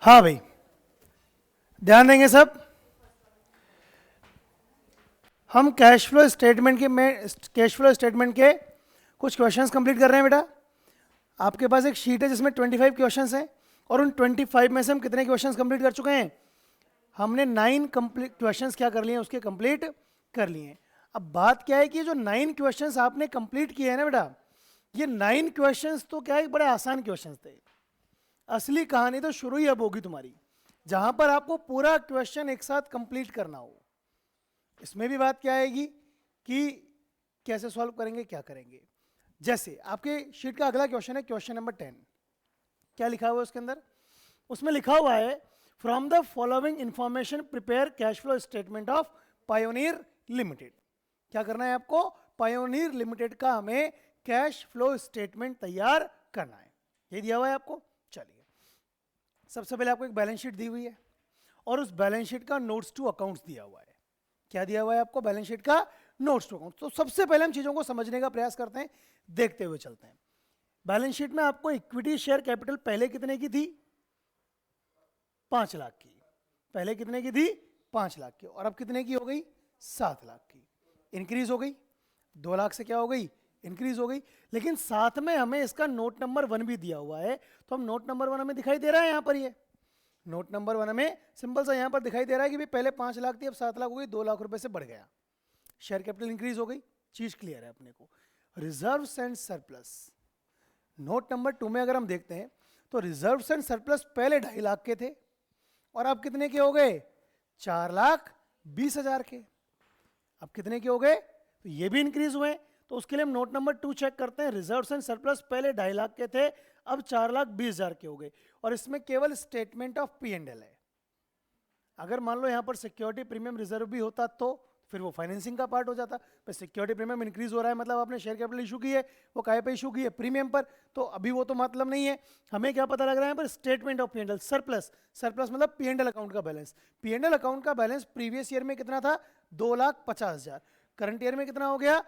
हाँ भाई, ध्यान देंगे सब। हम कैश फ्लो स्टेटमेंट के कुछ क्वेश्चंस कंप्लीट कर रहे हैं बेटा। आपके पास एक शीट है जिसमें 25 क्वेश्चंस हैं और उन 25 में से हम कितने क्वेश्चंस कंप्लीट कर चुके हैं? हमने 9 कंप्लीट क्वेश्चंस क्या कर लिए हैं, उसके कंप्लीट कर लिए हैं। अब बात क्या है कि जो 9 क्वेश्चंस आपने कंप्लीट किए हैं ना बेटा, ये 9 क्वेश्चंस तो क्या है, बड़े आसान क्वेश्चंस थे। असली कहानी तो शुरू ही अब होगी तुम्हारी, जहां पर आपको पूरा क्वेश्चन एक साथ कंप्लीट करना हो। इसमें भी बात क्या आएगी कि कैसे सॉल्व करेंगे, क्या करेंगे। जैसे आपके शीट का अगला क्वेश्चन है, क्वेश्चन नंबर 10। क्या लिखा हुआ है उसके अंदर? उसमें लिखा हुआ है, from the following information prepare cash flow statement of pioneer limited. क्या करना है आपको? पायोनियर लिमिटेड का हमें कैश फ्लो स्टेटमेंट तैयार करना है। ये दिया हुआ है आपको। चलिए, सबसे पहले आपको एक बैलेंस शीट दी हुई है और उस बैलेंस शीट का नोट्स टू अकाउंट्स दिया हुआ है। क्या दिया हुआ है आपको? बैलेंस शीट का नोट्स टू अकाउंट। तो सबसे पहले हम चीजों को समझने का प्रयास करते हैं, देखते हुए चलते हैं। बैलेंस शीट में आपको इक्विटी शेयर कैपिटल पहले कितने की थी? 5 लाख की। पहले कितने की थी? 5 लाख की। और अब कितने की हो गई? 7 लाख की। इंक्रीज हो गई। 2 लाख से क्या हो गई? इंक्रीज हो गई। लेकिन साथ में हमें इसका नोट नंबर 1 भी दिया हुआ है, तो हम नोट नंबर 1 हमें दिखाई दे रहा है यहां पर। ये नोट नंबर 1 में सिंपल सा यहां पर दिखाई दे रहा है कि भाई पहले 5 लाख थी, अब 7 लाख हो गई, 2 लाख रुपए से बढ़ गया। शेयर कैपिटल इंक्रीज हो गई, चीज क्लियर है अपने को। Reserves and surplus, note number 2 में अगर हम देखते हैं तो रिजर्व्स एंड सरप्लस पहले 2.5 लाख के थे और अब कितने के हो गए? 4,20,000 के। अब कितने के हो गए? तो ये भी इंक्रीज हुए। तो उसके लिए हम नोट नंबर 2 चेक करते हैं। रिजर्व्स एंड सरप्लस पहले 2.5 लाख के थे, अब 4,20,000 के हो गए। और इसमें केवल स्टेटमेंट ऑफ P&L है। अगर मान लो यहां पर सिक्योरिटी प्रीमियम रिजर्व भी होता तो फिर वो फाइनेंसिंग का पार्ट हो जाता। पर सिक्योरिटी प्रीमियम इंक्रीज हो रहा है, मतलब आपने शेयर कैपिटल इशू की है, वो काहे पे इशू की है? प्रीमियम पर। तो अभी वो तो मतलब नहीं है। हमें क्या पता लग रहा है पर statement of P&L surplus. Surplus मतलब P&L अकाउंट का बैलेंस। P&L अकाउंट का बैलेंस प्रीवियस ईयर में कितना था? 2,50,000। करंट ईयर में कितना हो गया?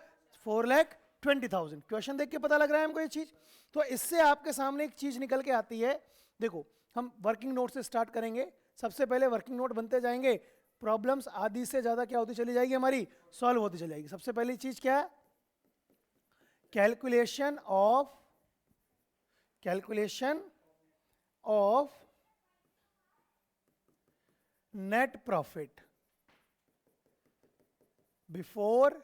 4,20,000। क्वेश्चन देख के पता लग रहा है हमको ये चीज। तो इससे आपके सामने एक चीज निकल के आती है। देखो, हम वर्किंग नोट से स्टार्ट करेंगे। सबसे पहले वर्किंग नोट बनते जाएंगे, प्रॉब्लम्स आधी से ज्यादा क्या होती चली जाएगी हमारी? सॉल्व होती चली जाएगी। सबसे पहली चीज क्या है? Calculation of net profit before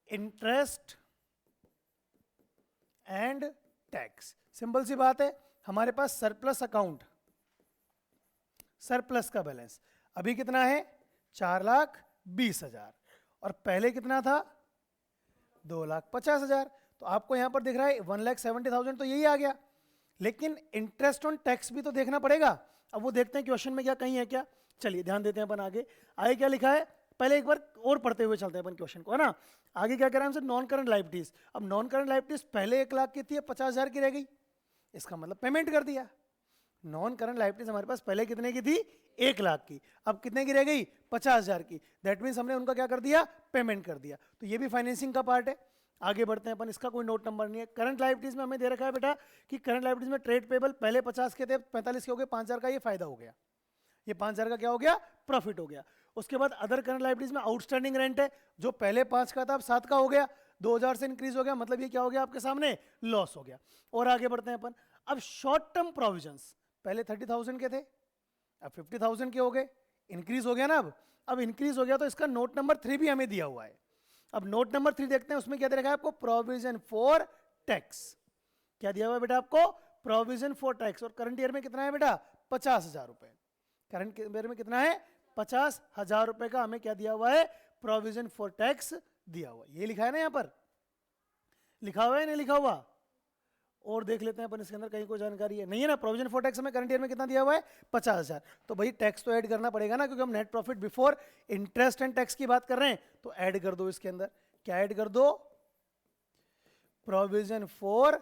interest and tax. Simple सी बात है, हमारे पास सरप्लस अकाउंट, सरप्लस का बैलेंस अभी कितना है? 4,20,000 और पहले कितना था? 2,50,000। तो आपको यहां पर दिख रहा है 1,70,000, तो यही आ गया। लेकिन इंटरेस्ट ऑन टैक्स भी तो देखना पड़ेगा। अब वो देखते हैं क्वेश्चन में क्या कहीं है क्या। चलिए ध्यान देते हैं अपन आगे। आगे क्या लिखा है पहले एक बार और पढ़ते हुए चलते हैं अपन क्वेश्चन को, है ना। आगे क्या कह रहा है हमसे? Non current liabilities. अब नॉन करंट लायबिलिटीज पहले 1 लाख की थी, 50,000 की रह गई। इसका मतलब पेमेंट कर दिया। नॉन करंट लायबिलिटीज हमारे पास पहले कितने की थी? 1 लाख की। अब कितने की रह गई? 50,000 की। दैट मीन्स हमने उनका क्या कर दिया? पेमेंट कर दिया। तो ये भी फाइनेंसिंग का पार्ट है। आगे बढ़ते हैं अपन, इसका कोई नोट नंबर नहीं है। करंट लायबिलिटीज में हमें दे रखा है बेटा कि करंट लायबिलिटीज में ट्रेड पेबल पहले 50 के थे, 45 के हो गए, 5,000 का ये फायदा हो गया। ये 5,000 का क्या हो गया? प्रॉफिट हो गया। उसके बाद अदर करंट लायबिलिटीज में आउटस्टैंडिंग रेंट है, जो पहले 5 का था अब 7 का हो गया, 2,000 से इंक्रीज हो गया, मतलब ये क्या हो गया आपके सामने? लॉस हो गया। और आगे बढ़ते हैं अपन। अब शॉर्ट टर्म प्रोविजंस पहले 30,000 के थे, अब 50,000 के हो गए, इंक्रीज हो गया ना। अब इंक्रीज हो गया तो इसका नोट नंबर 3 भी हमें दिया हुआ है। अब नोट नंबर 3 देखते हैं, उसमें क्या दे रखा है आपको? Provision for tax. क्या दिया हुआ है बेटा आपको? Provision for tax. और करंट ईयर में कितना है बेटा? 50,000 रुपए। करंट ईयर में कितना है? 50,000 रुपए का हमें क्या दिया हुआ है? प्रोविजन फॉर टैक्स दिया हुआ। ये लिखा है ना यहां पर, लिखा हुआ है नहीं लिखा हुआ? और देख लेते हैं अपन इसके अंदर कहीं कोई जानकारी है नहीं है ना। प्रोविजन फॉर टैक्स हमें करंट ईयर में कितना दिया हुआ है? 50,000। तो भाई टैक्स तो ऐड करना पड़ेगा ना, क्योंकि हम net profit before interest and tax की बात कर रहे हैं। तो ऐड कर दो इसके अंदर। क्या ऐड कर दो? Provision for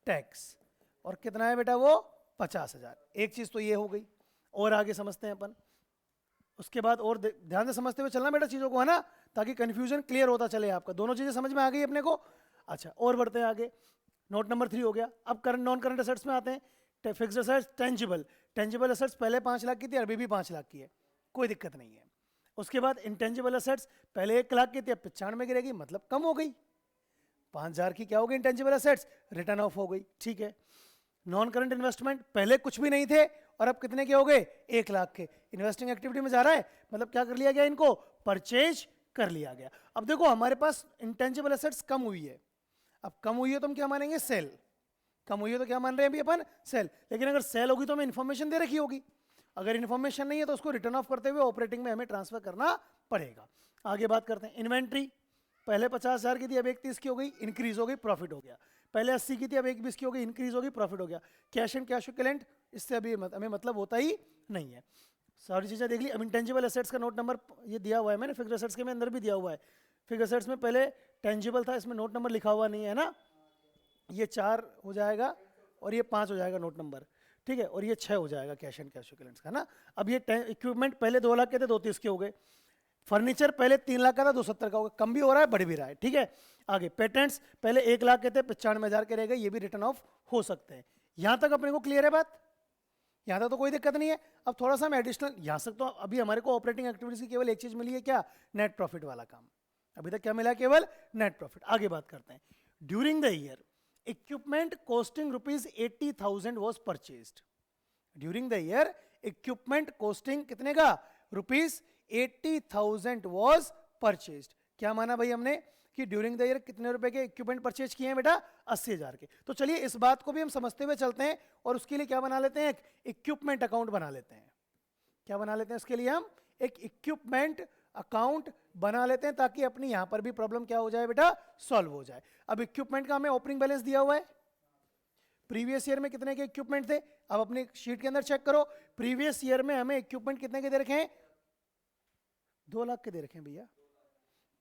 tax. और कितना है बेटा वो? 50,000। एक चीज तो ये हो गई। और आगे समझते हैं अपन। उसके बाद और ध्यान से समझते हुए चलना बेटा चीजों को, है ना, ताकि कंफ्यूजन क्लियर होता चले आपका। दोनों चीजें समझ में आ गई अपने को। अच्छा, और बढ़ते हैं आगे। नोट नंबर 3 हो गया। अब करंट नॉन करंट एसेट्स में आते हैं। Fixed assets tangible, tangible assets पहले 5 लाख की थी, अभी भी 5 लाख की है, कोई दिक्कत नहीं है। उसके बाद इंटेंजिबल असेट्स पहले 1 लाख की थी, अब 95 गिरेगी, मतलब कम हो गई। 5000 की क्या हो गई इंटेंजिबल असेट्स, रिटर्न ऑफ हो गई, ठीक है। नॉन करंट इन्वेस्टमेंट पहले कुछ भी नहीं थे और अब कितने के हो गए, 1 लाख के। इन्वेस्टिंग एक्टिविटी में जा रहा है, मतलब क्या कर लिया गया, इनको परचेज कर लिया गया। अब देखो हमारे पास इंटेंजिबल एसेट्स कम हुई है, अब कम हुई है तो हम क्या मानेंगे, सेल। कम हुई है तो क्या मान रहे हैं अभी अपन, सेल। लेकिन अगर सेल होगी तो हमें इन्फॉर्मेशन दे रखी होगी, अगर इन्फॉर्मेशन नहीं है तो उसको रिटर्न ऑफ करते हुए ऑपरेटिंग में हमें ट्रांसफर करना पड़ेगा। आगे बात करते हैं। इन्वेंट्री पहले 50,000 की थी, अब 31 की हो गई, इंक्रीज हो गई, प्रॉफिट हो गया। पहले 80 की थी, अब 21 की हो गई, इंक्रीज हो गई, प्रॉफिट हो गया। कैश एंड कैश इक्विवेलेंट, इससे अभी हमें मतलब होता ही नहीं है। सारी चीज़ें देख ली। अब इंटेंजिबल एसेट्स का नोट नंबर ये दिया हुआ है मैंने, फिक्स्ड एसेट्स के में अंदर भी दिया हुआ है। फिक्स्ड एसेट्स में पहले टेंजिबल था, इसमें नोट नंबर लिखा हुआ नहीं है ना, ये 4 हो जाएगा और ये 5 हो जाएगा नोट नंबर, ठीक है, और ये 6 हो जाएगा कैश एंड कैश इक्विवेलेंट्स का ना। अब ये इक्विपमेंट पहले 2 लाख के थे, 230 के हो गए। फर्नीचर पहले 3 लाख का था, 270 का होगा, कम भी हो रहा है बढ़ भी रहा है, ठीक है। आगे पेटेंट्स पहले 1 लाख के थे, 95,000 के रह गए, ये भी रिटर्न ऑफ हो सकते हैं। यहां तक अपने को क्लियर है बात, यहां तक तो कोई दिक्कत नहीं है। अब थोड़ा सा हम एडिशनल यहां से, तो अभी हमारे को ऑपरेटिंग एक्टिविटीज की केवल एक चीज मिली है, क्या, नेट प्रॉफिट वाला काम। अभी तक क्या मिला, केवल नेट प्रॉफिट। आगे बात करते हैं। During the year equipment costing ₹80,000 was purchased. During the year equipment costing कितने का, ₹80,000 वॉज परचेज्ड। क्या माना भाई हमने कि ड्यूरिंग द ईयर कितने रुपए के इक्विपमेंट परचेज किए हैं बेटा, 80,000 के। तो चलिए इस बात को भी हम समझते हुए चलते हैं और उसके लिए क्या बना लेते हैं, एक इक्विपमेंट अकाउंट बना लेते हैं। क्या बना लेते हैं उसके लिए, हम एक इक्विपमेंट अकाउंट बना लेते हैं, ताकि अपनी यहां पर भी प्रॉब्लम क्या हो जाए बेटा, सॉल्व हो जाए। अब इक्विपमेंट का हमें ओपनिंग बैलेंस दिया हुआ है, प्रीवियस ईयर में कितने के इक्विपमेंट थे, अब अपनी शीट के अंदर चेक करो। प्रीवियस ईयर में हमें इक्विपमेंट कितने के दे रखे हैं, 2 लाख के दे रखे हैं भैया।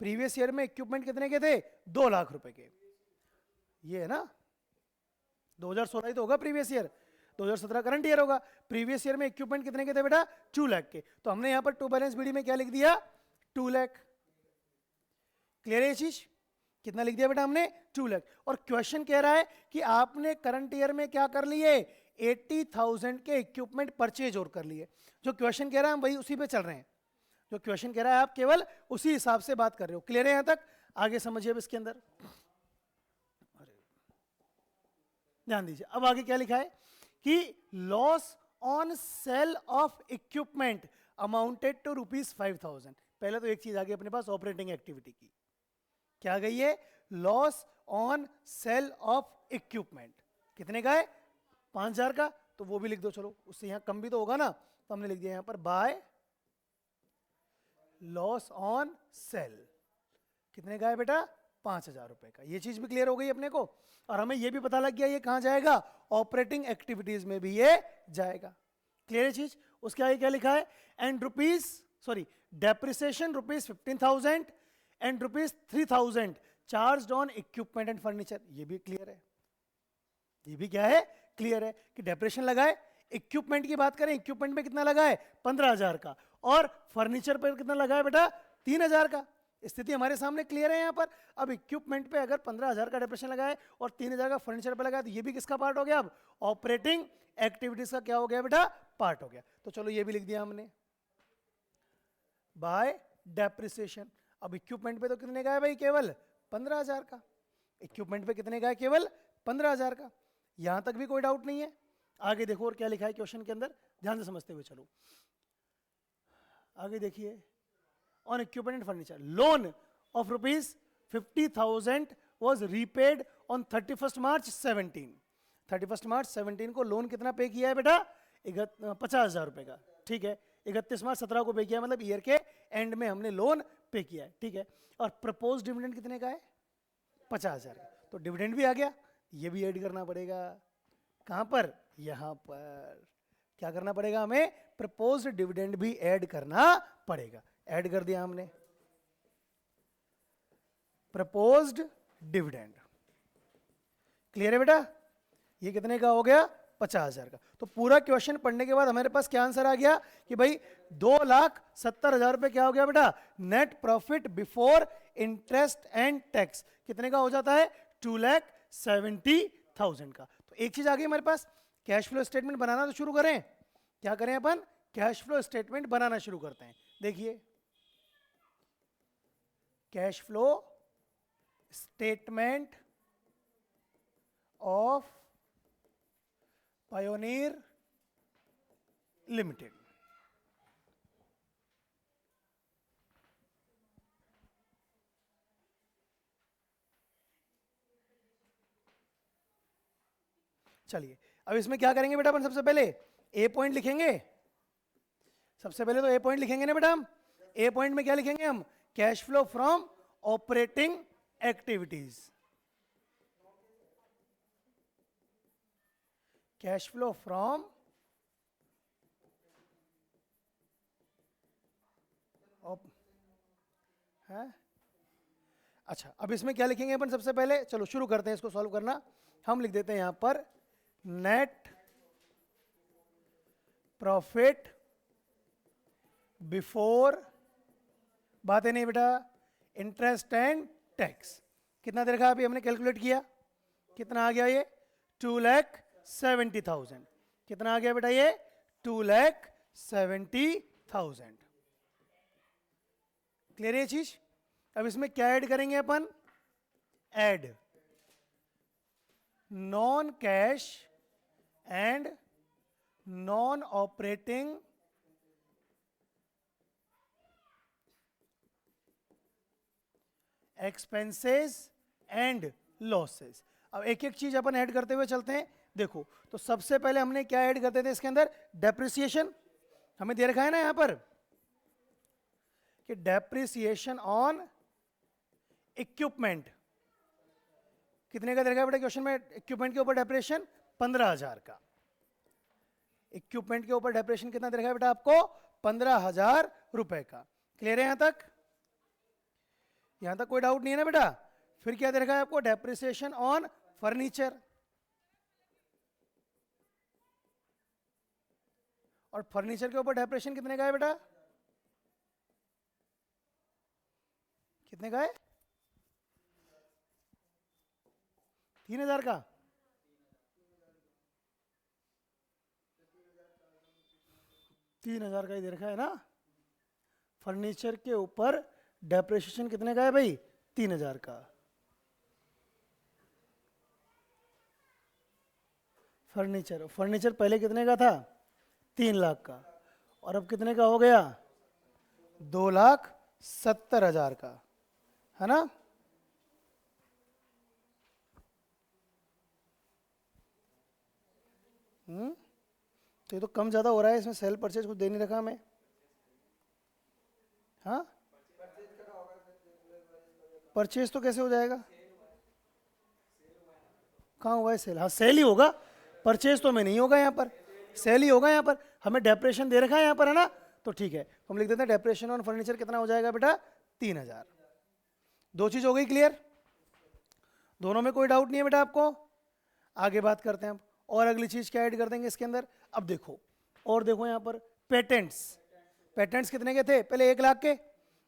प्रीवियस ईयर में इक्विपमेंट कितने के थे, 2 लाख रुपए के। ये है ना, 2016 ही तो होगा प्रीवियस ईयर, 2017 करंट ईयर होगा। प्रीवियस ईयर में इक्विपमेंट कितने के थे बेटा, 2 लाख के। तो हमने यहां पर टू बैलेंस बीडी में क्या लिख दिया, 2 लाख। क्लियर है ये चीज, कितना लिख दिया बेटा हमने, 2 लाख। और क्वेश्चन कह रहा है कि आपने करंट ईयर में क्या कर लिए, 80,000 के इक्विपमेंट परचेज और कर लिए। जो क्वेश्चन कह रहा है हम वही उसी पे चल रहे हैं, जो क्वेश्चन कह रहा है आप केवल उसी हिसाब से बात कर रहे हो। क्लियर है यहां तक, आगे समझिए अब इसके अंदर, ध्यान दीजिए। अब आगे क्या लिखा है कि loss on sale of equipment amounted to ₹5,000। पहले तो एक चीज आ गई अपने पास ऑपरेटिंग एक्टिविटी की, क्या आ गई है, loss on sale of equipment. कितने का है, 5,000 का, तो वो भी लिख दो चलो, उससे यहां कम भी तो होगा ना, तो हमने लिख दिया यहां पर बाय लॉस ऑन सेल। कितने का है बेटा, 5,000 रुपए का। ये चीज भी क्लियर हो गई अपने को, और हमें ये भी पता लग गया ये कहां जाएगा, ऑपरेटिंग एक्टिविटीज में भी ये जाएगा। क्लियर है चीज। उसके आगे क्या लिखा है, and depreciation ₹15,000 and ₹3,000 charge on equipment and furniture. ये भी क्लियर है, ये भी क्या है, क्लियर है कि डेप्रिसिएशन लगाए। इक्विपमेंट की बात करें, इक्विपमेंट में कितना लगा है, 15,000 का, और फर्नीचर पर कितना लगा है बेटा, 3,000 का। स्थिति हमारे सामने क्लियर है यहां पर। अब इक्विपमेंट पे अगर 15,000 का डेप्रिसिएशन लगा है और 3,000 का फर्नीचर पे लगा है, तो ये भी किसका पार्ट हो गया, अब ऑपरेटिंग एक्टिविटीज का क्या हो गया बेटा, पार्ट हो गया। तो चलो ये भी लिख दिया हमने बाय डेप्रिसिएशन। अब इक्विपमेंट पे तो कितने का है भाई, केवल 15,000 का। इक्विपमेंट पे कितने का है, केवल 15,000 का। यहां तक भी कोई डाउट नहीं है। आगे देखो और क्या लिखा है क्वेश्चन के अंदर, ध्यान से समझते हुए चलो। आगे देखिए, on equipment and furniture loan of ₹50,000 was repaid on 31 मार्च 17। 31 मार्च 17 को लोन कितना पे किया है बेटा, 50,000 रुपए का, ठीक है। 31 मार्च 17 को पे किया, मतलब ईयर के एंड में हमने लोन पे किया है, ठीक है। और प्रपोज डिविडेंड कितने का है, 50,000 का। तो डिविडेंड भी आ गया, ये भी ऐड करना पड़ेगा। कहां पर, यहां पर। क्या करना पड़ेगा हमें, प्रपोज्ड डिविडेंड भी ऐड करना पड़ेगा। ऐड कर दिया हमने प्रपोज्ड डिविडेंड। क्लियर है बेटा, ये कितने का हो गया, 50,000 का। तो पूरा क्वेश्चन पढ़ने के बाद हमारे पास क्या आंसर आ गया कि भाई 2,70,000 रुपए क्या हो गया बेटा, net profit before interest and tax. कितने का हो जाता है, 2,70,000 का। तो एक चीज आ गई हमारे पास कैश फ्लो स्टेटमेंट बनाना तो शुरू करें। क्या करें अपन? कैश फ्लो स्टेटमेंट बनाना शुरू करते हैं। देखिए, cash flow statement of pioneer limited. चलिए, अब इसमें क्या करेंगे बेटा अपन? सबसे पहले ए पॉइंट लिखेंगे। सबसे पहले तो ए पॉइंट लिखेंगे ना बेटा हम। ए पॉइंट में क्या लिखेंगे हम? Cash flow from operating activities. Cash flow from है। अच्छा, अब इसमें क्या लिखेंगे अपन सबसे पहले? चलो शुरू करते हैं इसको सॉल्व करना। हम लिख देते हैं यहां पर नेट प्रॉफिट बिफोर, बात है नहीं बेटा, इंटरेस्ट एंड टैक्स। कितना दे रखा? अभी हमने कैलकुलेट किया, कितना आ गया ये? 2,70,000। कितना आ गया बेटा ये? 2,70,000। क्लियर है ये चीज? अब इसमें क्या ऐड करेंगे अपन? Add non cash and non operating expenses and losses. अब एक एक चीज अपन ऐड करते हुए चलते हैं। देखो, तो सबसे पहले हमने क्या ऐड करते थे इसके अंदर? डेप्रिसिएशन। हमें दे रखा है ना यहां पर कि डेप्रिसिएशन ऑन इक्विपमेंट। कितने का दे रखा है बेटा क्वेश्चन में? इक्विपमेंट के ऊपर डेप्रिसिएशन 15,000 का। इक्विपमेंट के ऊपर डेप्रिसिएशन कितना दे रखा है बेटा आपको? 15,000 रुपए का। क्लियर है यहां तक? यहां तक कोई डाउट नहीं है ना बेटा? फिर क्या दे रखा है आपको? Depreciation on furniture. और फर्नीचर के ऊपर डेप्रिसिएशन कितने का है बेटा? कितने का है? 3,000 का। तीन हजार का ही दे रखा है ना। फर्नीचर के ऊपर डेप्रिसिएशन कितने का है भाई? 3,000 का। फर्नीचर पहले कितने का था? 3 लाख का। और अब कितने का हो गया? 2,70,000 का, है ना? तो ये तो कम ज्यादा हो रहा है। इसमें सेल परचेज कुछ दे नहीं रखा हमें। हाँ, परचेज तो कैसे हो जाएगा? कहाँ हुआ है सेल? हाँ, सेल ही होगा, परचेज तो में नहीं होगा। यहाँ पर सेल ही होगा। यहाँ पर हमें डेप्रेशन दे रखा है यहाँ पर, है ना? तो ठीक है, हम लिख देते हैं डेप्रेशन ऑन फर्नीचर कितना हो जाएगा बेटा? 3,000। दो चीज हो गई क्लियर? दोनों में कोई डाउट नहीं है बेटा आपको? आगे बात करते हैं अब। और अगली चीज क्या ऐड कर देंगे इसके अंदर? अब देखो, और देखो यहाँ पर पेटेंट्स। पेटेंट्स कितने के थे? पहले 1 लाख के,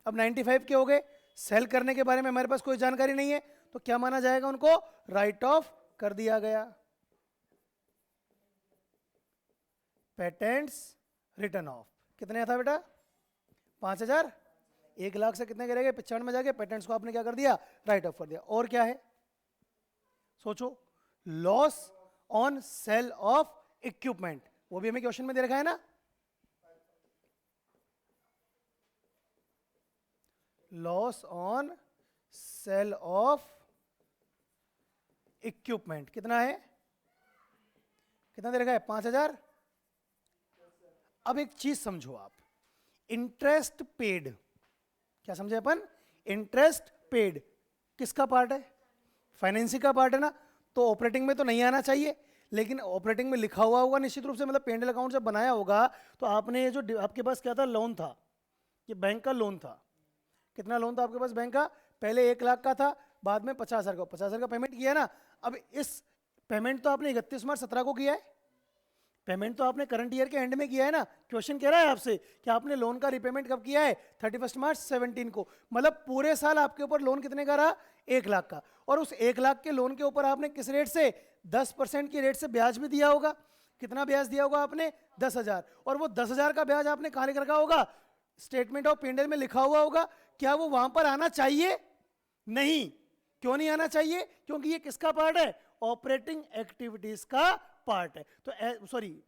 अब 95 के हो गए। सेल करने के बारे में हमारे पास कोई जानकारी नहीं है, तो क्या माना जाएगा? उनको राइट ऑफ कर दिया गया। पेटेंट्स रिटर्न ऑफ कितने था बेटा? 5,000। 1 लाख से कितने गिरेगा? 95 में जाके पेटेंट्स को आपने क्या कर दिया? राइट ऑफ कर दिया। और क्या है? सोचो, loss on sale of equipment, वो भी हमें क्वेश्चन में दे रखा है ना। Loss on sale of equipment कितना है? कितना दे रखा है? 5,000। अब एक चीज समझो आप, इंटरेस्ट पेड। क्या समझे अपन? इंटरेस्ट पेड किसका पार्ट है? फाइनेंसिंग का पार्ट है ना। तो ऑपरेटिंग में तो नहीं आना चाहिए, लेकिन ऑपरेटिंग में लिखा हुआ होगा निश्चित रूप से, मतलब पेंडल अकाउंट जब बनाया होगा तो आपने ये जो आपके पास क्या था? लोन था, ये बैंक का लोन था। कितना लोन था आपके पास बैंक का? पहले 1 लाख का था, बाद में 50,000 का। 50,000 का पेमेंट किया ना। अब इस पेमेंट तो आपने 31 मार्च 17 को किया है। पेमेंट तो आपने करंट ईयर के एंड में किया है ना। क्वेश्चन कह रहा है आपसे कि आपने लोन का रिपेमेंट कब किया है? 31 मार्च 17 को। मतलब पूरे साल आपके ऊपर लोन कितने का रहा? 1 लाख का। और उस 1 लाख के लोन के ऊपर आपने किस रेट से? 10% की रेट से ब्याज भी दिया होगा। कितना ब्याज दिया होगा आपने? 10,000। और वो 10,000 का ब्याज आपने कहाँ लिख रखा होगा? स्टेटमेंट ऑफ P&L में लिखा हुआ होगा। क्या वो वहां पर आना चाहिए? नहीं। क्यों नहीं आना चाहिए? क्योंकि ये किसका पार्ट है? ऑपरेटिंग एक्टिविटीज का पार्ट है। तो सॉरी,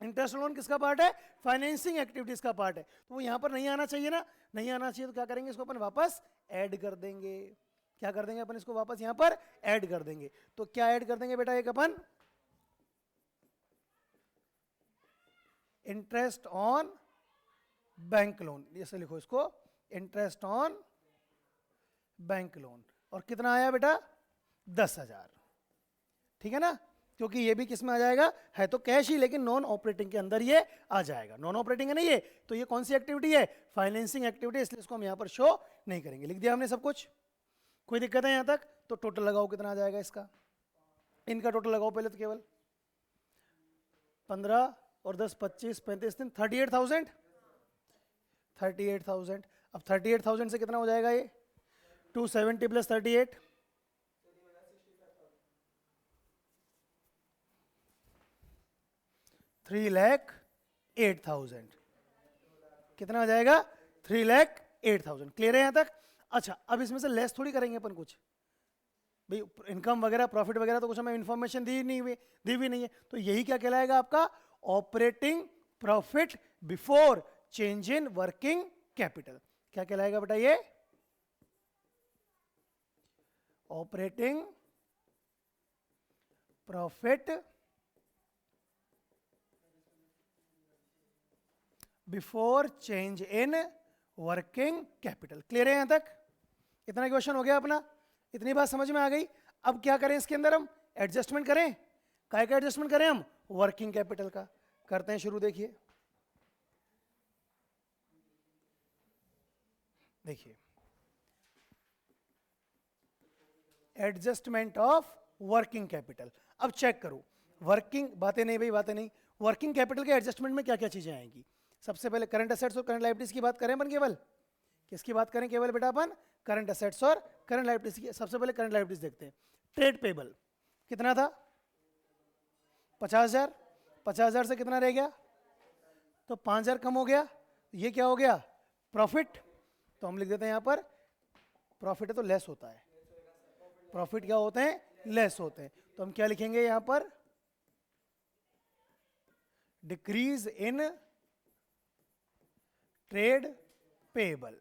इंटरेस्ट लोन किसका पार्ट है? फाइनेंसिंग एक्टिविटीज का पार्ट है। तो वो यहां पर नहीं आना चाहिए ना, नहीं आना चाहिए। तो क्या करेंगे? इसको अपन वापस ऐड कर देंगे। क्या कर देंगे अपन? इसको वापस यहां पर ऐड कर देंगे। तो क्या ऐड कर देंगे बेटा? एक अपन इंटरेस्ट ऑन बैंक लोन, ऐसे लिखो इसको, इंटरेस्ट ऑन बैंक लोन। और कितना आया बेटा? 10,000। ठीक है ना? क्योंकि ये भी किस में आ जाएगा? है तो कैश ही, लेकिन नॉन ऑपरेटिंग के अंदर ये आ जाएगा। नॉन ऑपरेटिंग है ना ये, तो ये कौन सी एक्टिविटी है? फाइनेंसिंग एक्टिविटी, इसलिए इसको हम यहां पर शो नहीं करेंगे। लिख दिया हमने सब कुछ। कोई दिक्कत है यहां तक? तो टोटल लगाओ, कितना आ जाएगा इसका? इनका टोटल लगाओ पहले तो, केवल 15 और 10 25 35 दिन 38,000। 38,000। अब 38,000 से कितना हो जाएगा ये? 270 प्लस 38, 3,08,000। कितना आ जाएगा? 3,08,000। क्लियर है यहां तक? अच्छा, अब इसमें से लेस थोड़ी करेंगे अपन कुछ भाई, इनकम वगैरह प्रॉफिट वगैरह तो कुछ हमें इंफॉर्मेशन दी भी नहीं है। तो यही क्या कहलाएगा आपका? Operating profit before change in working capital. क्या कहलाएगा बेटा ये? Operating profit before change in working capital. Clear है यहां तक? इतना क्वेश्चन हो गया अपना, इतनी बात समझ में आ गई। अब क्या करें इसके अंदर? हम एडजस्टमेंट करें। काय का एडजस्टमेंट करें हम? वर्किंग कैपिटल का। करते हैं शुरू। देखिए देखिए, एडजस्टमेंट ऑफ वर्किंग कैपिटल। अब चेक करो, वर्किंग, बातें नहीं भाई, बातें नहीं। वर्किंग कैपिटल के एडजस्टमेंट में क्या क्या चीजें आएंगी? सबसे पहले करंट एसेट्स और करंट लायबिलिटीज की बात करें अपन केवल। किसकी बात करें केवल बेटा अपन? करंट एसेट्स और करंट लायबिलिटीज की। सबसे पहले करंट लायबिलिटीज देखते हैं। ट्रेड पेबल कितना था? 50,000। 50,000 से कितना रह गया? तो 5,000 कम हो गया। ये क्या हो गया? प्रॉफिट। तो हम लिख देते हैं यहां पर, प्रॉफिट है तो लेस होता है। प्रॉफिट क्या होते हैं? लेस होते हैं। तो हम क्या लिखेंगे यहां पर? Decrease in trade payable.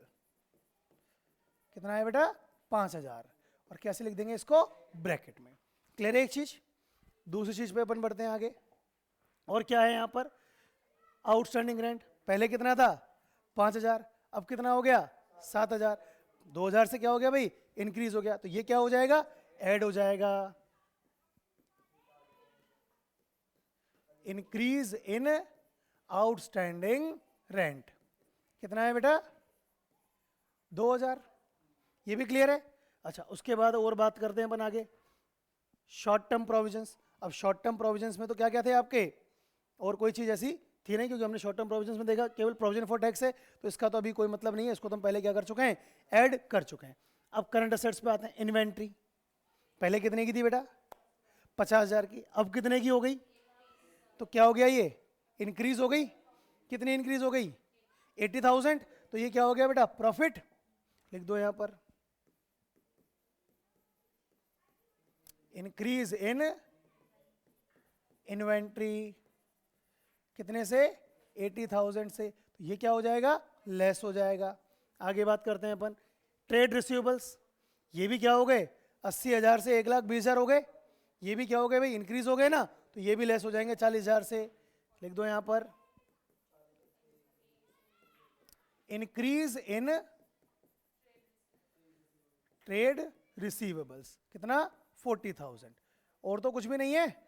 कितना है बेटा? 5,000। और कैसे लिख देंगे इसको? ब्रैकेट में। क्लियर है एक चीज? दूसरी चीज पे अपन बढ़ते हैं आगे। और क्या है यहां पर? Outstanding rent. पहले कितना था? 5,000। अब कितना हो गया? 7,000। 2,000 से क्या हो गया भाई? इंक्रीज हो गया। तो ये क्या हो जाएगा? ऐड हो जाएगा। Increase in outstanding rent. कितना है बेटा? 2,000। ये भी क्लियर है? अच्छा, उसके बाद और बात करते हैं अपन आगे, शॉर्ट टर्म प्रोविजंस। अब शॉर्ट टर्म प्रोविजंस में तो क्या क्या थे आपके? और कोई चीज ऐसी थी नहीं, क्योंकि हमने शॉर्ट टर्म प्रोविजंस में देखा केवल प्रोविजन फॉर टैक्स है, तो इसका तो अभी कोई मतलब नहीं है, इसको तो हम पहले क्या कर चुके हैं? ऐड कर चुके हैं। अब करंट असेट्स पे आते हैं। इन्वेंट्री पहले कितने की थी बेटा? 50,000 की। अब कितने की हो गई? तो क्या हो गया? ये इंक्रीज हो गई। कितनी इंक्रीज हो गई? 80,000। तो ये क्या हो गया बेटा? प्रॉफिट। लिख दो यहां पर, इंक्रीज इन इन्वेंट्री। कितने से? 80,000 से। तो ये क्या हो जाएगा? लेस हो जाएगा। आगे बात करते हैं अपन, ट्रेड रिसीवेबल्स। ये भी क्या हो गए? 80,000 से 1,20,000 हो गए। ये भी क्या हो गए भाई? इंक्रीज हो गए ना, तो ये भी लेस हो जाएंगे 40,000 से। लिख दो यहां पर, इंक्रीज इन ट्रेड रिसीवेबल्स। कितना? 40,000। और तो कुछ भी नहीं है।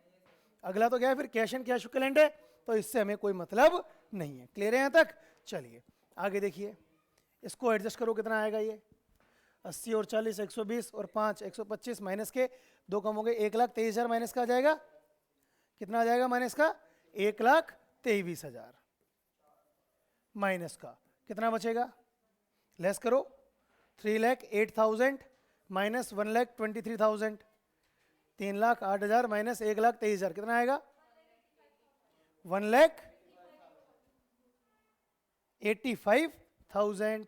अगला तो क्या है फिर? कैश एंड कैश इक्विवेलेंट है, तो इससे हमें कोई मतलब नहीं है। क्लियर है यहां तक? चलिए आगे देखिए, इसको एडजस्ट करो। कितना आएगा ये? 80 और 40 120 और 5 125 माइनस के 2 कम हो गए, 1,23,000 माइनस का आ जाएगा। कितना आ जाएगा माइनस का? 1,23,000 माइनस का कितना बचेगा? लेस करो। 3,08,000 माइनस 1,23,000, 3,08,000 माइनस 1,23,000 कितना आएगा? 1,85,000।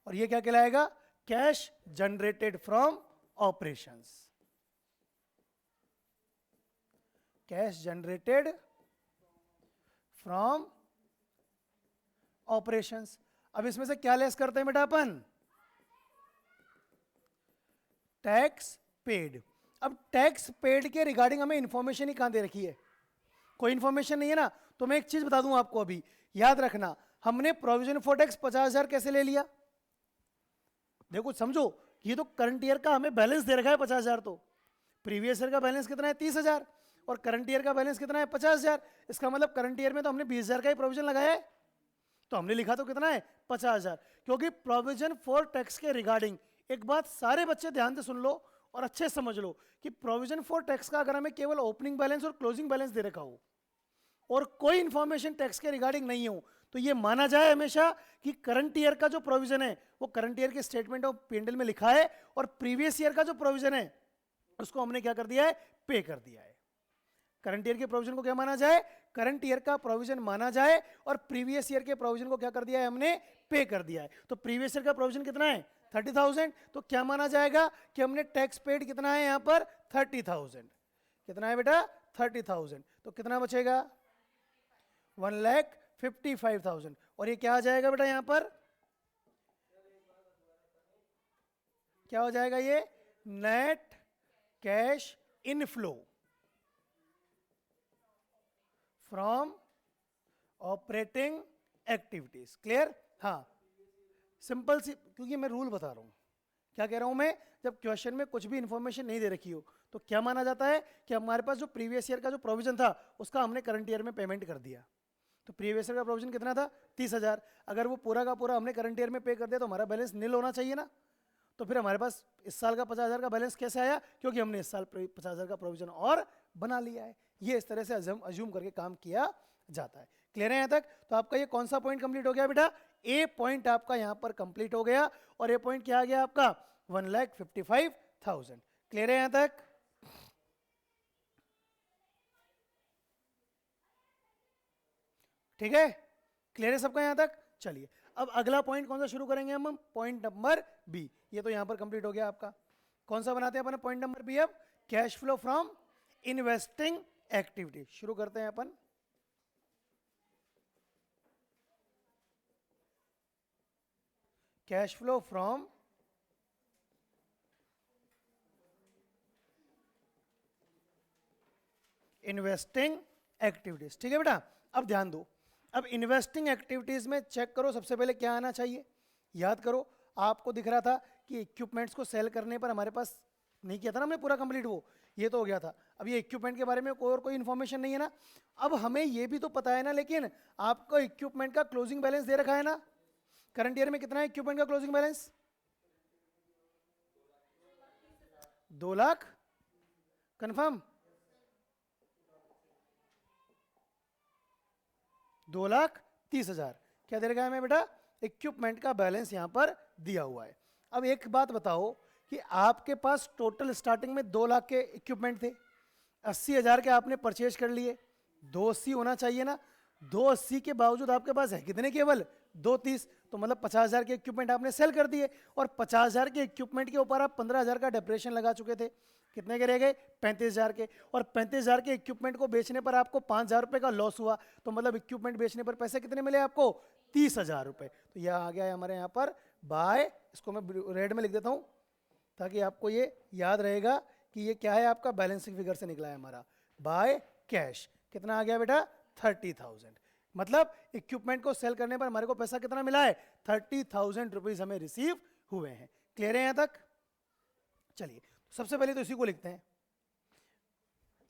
और ये क्या कहलाएगा? Cash generated from operations. Cash generated from operations. अब इसमें से क्या लेस करते हैं बेटा अपन? Tax paid. अब टैक्स पेड के रिगार्डिंग हमें इंफॉर्मेशन ही कहां दे रखी है? कोई इंफॉर्मेशन नहीं है ना। तो मैं एक चीज बता दूं आपको, अभी याद रखना, हमने प्रोविजन फॉर टैक्स 50,000 कैसे ले लिया? देखो समझो, ये तो करंट ईयर का हमें बैलेंस दे रखा है 50,000। तो प्रीवियस ईयर का बैलेंस कितना है? 30,000। और करंट ईयर का बैलेंस कितना है? 50,000। इसका मतलब करंट ईयर में तो हमने 20,000 का ही प्रोविजन लगाया है। तो हमने लिखा तो कितना है? 50,000। क्योंकि प्रोविजन फॉर टैक्स के रिगार्डिंग एक बात सारे बच्चे ध्यान से सुन लो और अच्छे से समझ लो कि प्रोविजन फॉर टैक्स का अगर हमें केवल ओपनिंग बैलेंस और क्लोजिंग बैलेंस दे रखा हो और कोई इंफॉर्मेशन टैक्स के रिगार्डिंग नहीं हो, तो ये माना जाए हमेशा कि करंट ईयर का जो प्रोविजन है वो करंट ईयर के स्टेटमेंट ऑफ P&L में लिखा है, और प्रीवियस ईयर का जो प्रोविजन है उसको हमने क्या कर दिया है? पे कर दिया है। करंट ईयर के प्रोविजन को क्या माना जाए? करंट ईयर का प्रोविजन माना जाए, और प्रीवियस ईयर के प्रोविजन को क्या कर दिया है? हमने पे कर दिया है। तो प्रीवियस ईयर का प्रोविजन कितना है? 30,000। तो क्या माना जाएगा कि हमने टैक्स पेड कितना है यहां पर? 30,000। कितना है बेटा? 30,000। तो कितना बचेगा? 1,55,000। और ये क्या आ जाएगा बेटा? यहां पर क्या हो जाएगा? ये net cash inflow from operating activities. Clear? हाँ, सिंपल सी, क्योंकि मैं रूल बता रहा हूं। क्या कह रहा हूं मैं? जब क्वेश्चन में कुछ भी इंफॉर्मेशन नहीं दे रखी हो तो क्या माना जाता है कि हमारे पास जो प्रीवियस ईयर का जो प्रोविजन था उसका हमने करंट ईयर में पेमेंट कर दिया। तो प्रीवियस ईयर का प्रोविजन कितना था? 30,000। अगर वो पूरा का पूरा हमने करंट ईयर में पे कर दिया तो हमारा बैलेंस नील होना चाहिए ना। तो फिर हमारे पास इस साल का 50,000 का बैलेंस कैसे आया? क्योंकि हमने इस साल 50,000 का प्रोविजन और बना लिया है। ये इस तरह से अज्यूम करके काम किया जाता है। क्लियर है यहां तक? तो आपका ये कौन सा पॉइंट कंप्लीट हो गया बेटा? ए पॉइंट आपका यहां पर कंप्लीट हो गया। और ए पॉइंट क्या आ गया आपका? 1,55,000। क्लियर है यहां तक? ठीक है? क्लियर है सबका यहां तक? चलिए, अब अगला पॉइंट कौन सा शुरू करेंगे हम? Point number B. ये तो यहां पर कंप्लीट हो गया आपका। कौन सा बनाते हैं अपन? Point number B. अब cash flow from investing activity शुरू करते हैं अपन। Cash flow from investing activities. ठीक है बेटा? अब ध्यान दो, अब इन्वेस्टिंग एक्टिविटीज में चेक करो सबसे पहले क्या आना चाहिए। याद करो, आपको दिख रहा था कि इक्विपमेंट्स को सेल करने पर हमारे पास नहीं किया था ना हमने पूरा कंप्लीट, वो ये तो हो गया था। अब ये इक्विपमेंट के बारे में कोई इंफॉर्मेशन नहीं है ना। अब हमें ये भी तो पता है ना, लेकिन आपको इक्विपमेंट का क्लोजिंग बैलेंस दे रखा है ना। करंट ईयर में कितना है इक्विपमेंट का क्लोजिंग बैलेंस? 2 लाख। कंफर्म? 2,30,000 क्या दे रखा है हमें बेटा? इक्विपमेंट का बैलेंस यहां पर दिया हुआ है। अब एक बात बताओ कि आपके पास टोटल स्टार्टिंग में 2 लाख के इक्विपमेंट थे, 80,000 के आपने परचेज कर लिए। 280 होना चाहिए ना। 280 के बावजूद आपके पास है कितने? केवल 230। तो मतलब 50,000 के इक्विपमेंट आपने सेल कर दिए, और 50,000 के इक्विपमेंट के ऊपर आप 15,000 का डेप्रेशन लगा चुके थे। कितने के रह गए? 35,000 के। और 35,000 के इक्विपमेंट को बेचने पर आपको 5,000 रुपये का लॉस हुआ। तो मतलब इक्विपमेंट बेचने पर पैसे कितने मिले आपको? 30,000 रुपये। तो यह आ गया है हमारे यहाँ पर बाय, इसको मैं रेड में लिख देता हूँ ताकि आपको ये याद रहेगा कि ये क्या है आपका बैलेंसिंग फिगर से निकला है हमारा, बाय कैश। कितना आ गया बेटा? 30,000। मतलब इक्विपमेंट को सेल करने पर हमारे को पैसा कितना मिला है? 30,000 रुपीज हमें रिसीव हुए हैं। क्लियर है यहां तक? चलिए, सबसे पहले तो इसी को लिखते हैं।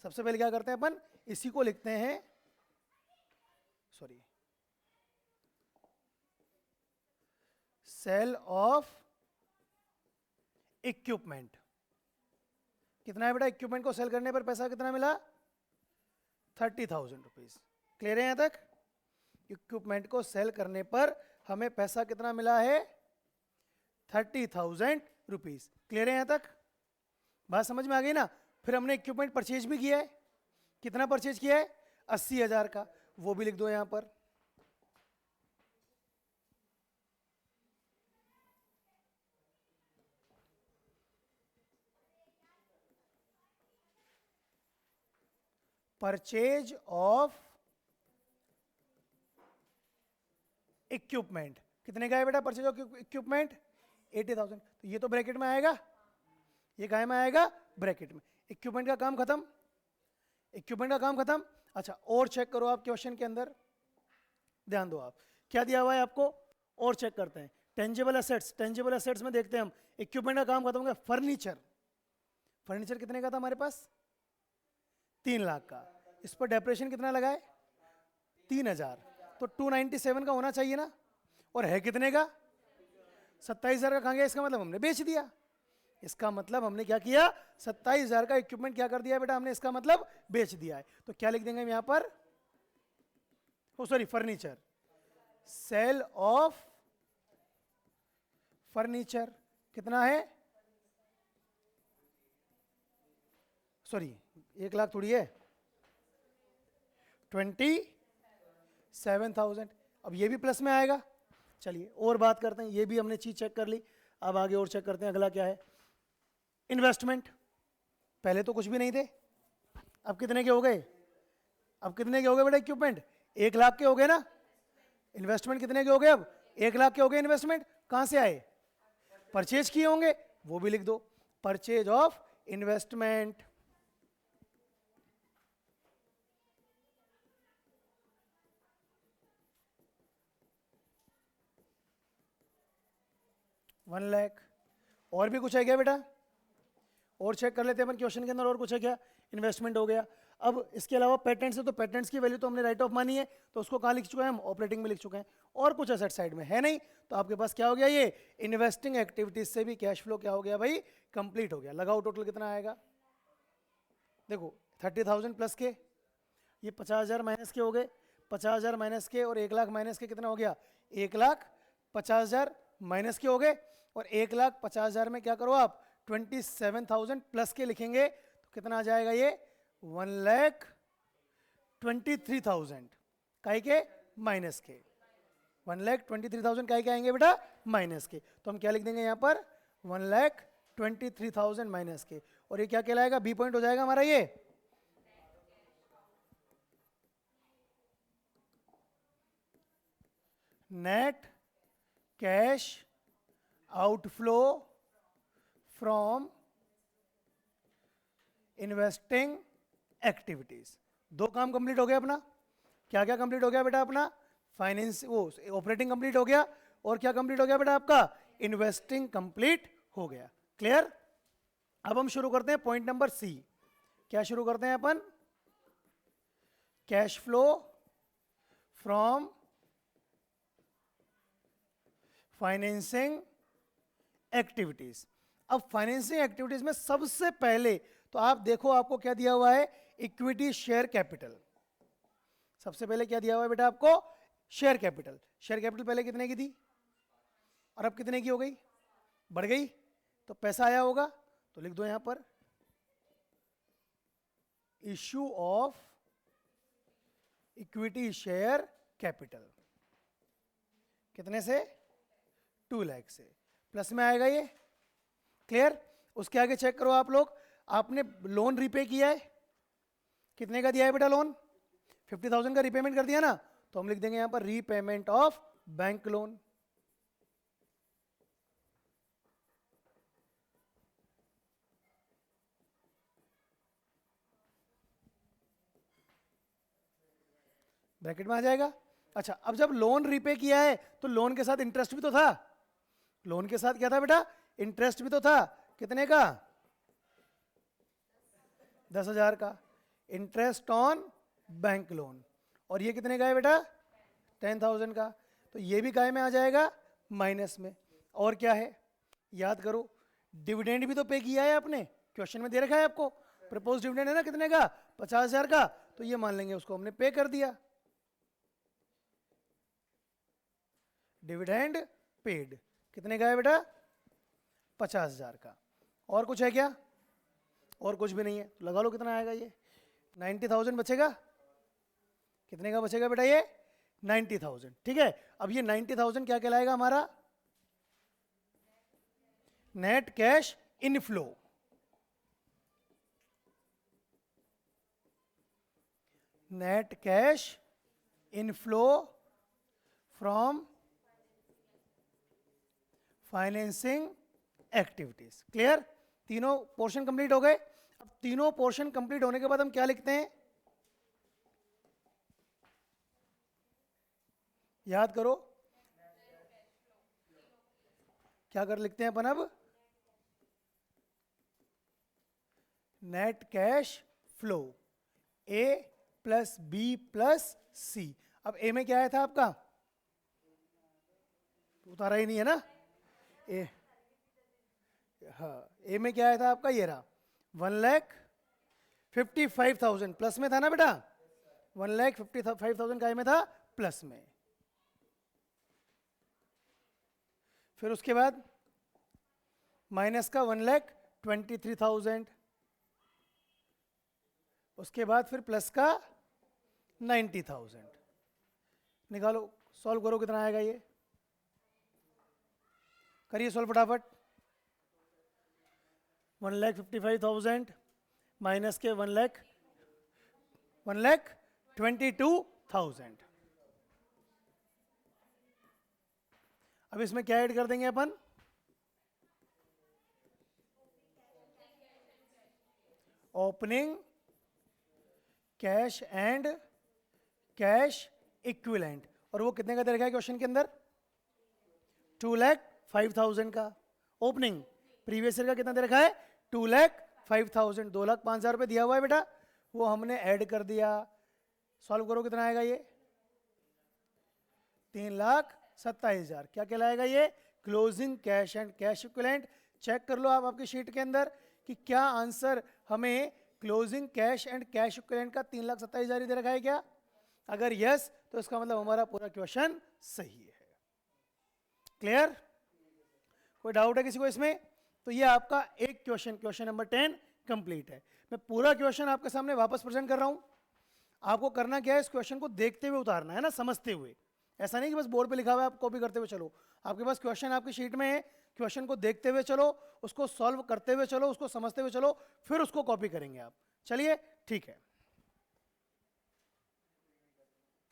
सबसे पहले क्या करते हैं अपन? इसी को लिखते हैं, सॉरी, सेल ऑफ इक्विपमेंट। कितना है बेटा? इक्विपमेंट को सेल करने पर पैसा कितना मिला? 30,000 रुपीज। क्लियर है यहां तक? इक्विपमेंट को सेल करने पर हमें पैसा कितना मिला है? 30,000 रुपीज। क्लियर है यहां तक? बात समझ में आ गई ना? फिर हमने इक्विपमेंट परचेज भी किया है, कितना परचेज किया है? 80,000 का, वो भी लिख दो यहां पर। परचेज ऑफ इक्विपमेंट कितने का है बेटा? Purchase of equipment 80,000। तो ये तो ब्रैकेट में आएगा, ये काय में आएगा? ब्रैकेट में। इक्विपमेंट का काम खत्म, इक्विपमेंट का काम खत्म। अच्छा, और चेक करो आप क्वेश्चन के अंदर, ध्यान दो आप, क्या दिया हुआ है आपको, और चेक करते हैं। टेंजिबल एसेट्स, टेंजिबल एसेट्स में देखते हैं हम, इक्विपमेंट का काम खत्म हो गया। फर्नीचर, फर्नीचर कितने का था हमारे पास? 3 लाख का। इस पर डेप्रेशन कितना लगा है? 3,000। तो 297 का होना चाहिए ना, और है कितने का? 27,000 का। कहाँ गया? इसका मतलब हमने बेच दिया। इसका मतलब हमने क्या किया? 27,000 का इक्विपमेंट क्या कर दिया बेटा हमने? इसका मतलब बेच दिया है। तो क्या लिख देंगे हम यहां पर? Oh sorry, furniture, sale of furniture कितना है? सॉरी, 1 लाख थोड़ी है, 27,000। अब ये भी प्लस में आएगा। चलिए और बात करते हैं, ये भी हमने चीज चेक कर ली। अब आगे और चेक करते हैं, अगला क्या है? इन्वेस्टमेंट। पहले तो कुछ भी नहीं थे, अब कितने के हो गए? अब कितने के हो गए बेटा इक्विपमेंट? 1 लाख के हो गए ना। इन्वेस्टमेंट कितने के हो गए? अब 1 लाख के हो गए इन्वेस्टमेंट। कहां से आए? परचेज किए होंगे, वो भी लिख दो। Purchase of investment. One lakh. और भी कुछ है क्या बेटा? और चेक कर लेते हैं अपन क्वेश्चन के अंदर, और कुछ है क्या? इन्वेस्टमेंट हो गया। अब इसके अलावा पेटेंट्स है, तो पेटेंट्स की वैल्यू तो हमने राइट ऑफ मानी है, तो उसको कहाँ लिख चुके हैं हम? ऑपरेटिंग में लिख चुके हैं। और कुछ एसेट साइड में है नहीं, तो आपके पास क्या हो गया? ये इन्वेस्टिंग एक्टिविटीज से भी कैश फ्लो क्या हो गया भाई? कंप्लीट हो गया। लगाओ टोटल कितना आएगा? देखो 30,000 प्लस के, ये 50,000 माइनस के हो गए, 50,000 माइनस के, और 1 लाख माइनस के कितना हो गया? 1,50,000 माइनस के हो गए। और 1,50,000 में क्या करो आप? 27,000 प्लस के लिखेंगे, तो कितना आ जाएगा? ये 1,23,000 काहे के? माइनस के। 1,23,000 काहे के आएंगे बेटा? माइनस के। तो हम क्या लिख देंगे यहां पर? 1,23,000 माइनस के। और ये क्या कहलाएगा? बी पॉइंट हो जाएगा हमारा ये। Net cash outflow from investing activities. 2 काम कंप्लीट हो गया अपना। क्या क्या कंप्लीट हो गया बेटा अपना? फाइनेंस, वो ऑपरेटिंग कंप्लीट हो गया, और क्या कंप्लीट हो गया बेटा आपका? इन्वेस्टिंग कंप्लीट हो गया। क्लियर? अब हम शुरू करते हैं पॉइंट नंबर सी। क्या शुरू करते हैं अपन? Cash flow from financing activities. अब फाइनेंसिंग एक्टिविटीज में सबसे पहले तो आप देखो, आपको क्या दिया हुआ है? Equity share capital. सबसे पहले क्या दिया हुआ है बेटा आपको? Share capital. शेयर कैपिटल पहले कितने की थी, और अब कितने की हो गई? बढ़ गई। तो पैसा आया होगा, तो लिख दो यहां पर issue of equity share capital. कितने से? 2 लाख से। प्लस में आएगा ये। क्लियर? उसके आगे चेक करो आप लोग, आपने लोन रीपे किया है। कितने का दिया है बेटा लोन? 50,000 का रीपेमेंट कर दिया ना, तो हम लिख देंगे यहां पर repayment of bank loan. Bracket में आ जाएगा। अच्छा, अब जब लोन रीपे किया है, तो लोन के साथ इंटरेस्ट भी तो था। लोन के साथ क्या था बेटा? इंटरेस्ट भी तो था। कितने का? 10,000 का। Interest on bank loan. और ये कितने का है बेटा? 10,000 का। तो ये भी काय में आ जाएगा? माइनस में। और क्या है? याद करो, डिविडेंड भी तो पे किया है आपने, क्वेश्चन में दे रखा है आपको। प्रपोज डिविडेंड है ना, कितने का? 50,000 का। तो ये मान लेंगे उसको हमने पे कर दिया। डिविडेंड पेड कितने का है बेटा? 50,000 का। और कुछ है क्या? और कुछ भी नहीं है, तो लगा लो कितना आएगा ये? 90,000 बचेगा। कितने का बचेगा बेटा ये? 90,000। ठीक है, अब ये 90,000 क्या कहलाएगा हमारा? Net cash inflow. Net cash inflow from financing activities. Clear? तीनों पोर्शन कंप्लीट हो गए। अब तीनों पोर्शन कंप्लीट होने के बाद हम क्या लिखते हैं? याद करो, क्या कर लिखते हैं अपन अब? नेट कैश फ्लो, ए प्लस बी प्लस सी। अब ए में क्या आया था आपका? उतारा ही नहीं है ना ए? हाँ, ए में क्या आया था आपका? ये रहा 1,55,000 प्लस में था ना बेटा? 1,55,000 का ए में था प्लस में। फिर उसके बाद माइनस का 1,23,000, उसके बाद फिर प्लस का 90,000। निकालो, सॉल्व करो, कितना आएगा ये? करिए सॉल्व फटाफट। 1,55,000 माइनस के 1,22,000। अब इसमें क्या ऐड कर देंगे अपन? Opening cash and cash equivalent. और वो कितने का दे रखा है क्वेश्चन के अंदर? 2,05,000 का। ओपनिंग प्रीवियस ईयर का कितना दे रखा है? 2,05,000। 2,05,000 रुपये दिया हुआ है बेटा, वो हमने ऐड कर दिया। सॉल्व करो, कितना आएगा ये? 3,27,000। क्या कहलाएगा ये? Closing cash and cash equivalent. Check कर लो आप आपकी शीट के अंदर कि क्या आंसर हमें closing cash and cash equivalent का 3,27,000 ही दे रखा है क्या? अगर यस, तो इसका मतलब हमारा पूरा क्वेश्चन सही है। क्लियर? कोई डाउट है किसी को इसमें? तो ये आपका एक क्वेश्चन, क्वेश्चन नंबर 10 कंप्लीट है। मैं पूरा क्वेश्चन आपके सामने वापस प्रेजेंट कर रहा हूं। आपको करना क्या है? इस क्वेश्चन को देखते हुए उतारना है ना, समझते हुए। ऐसा नहीं कि बस बोर्ड पे लिखा हुआ है आप कॉपी करते हुए चलो। आपके पास क्वेश्चन आपकी शीट में है, क्वेश्चन को देखते हुए चलो, उसको सॉल्व करते हुए चलो, उसको समझते हुए चलो, फिर उसको कॉपी करेंगे आप। चलिए ठीक है।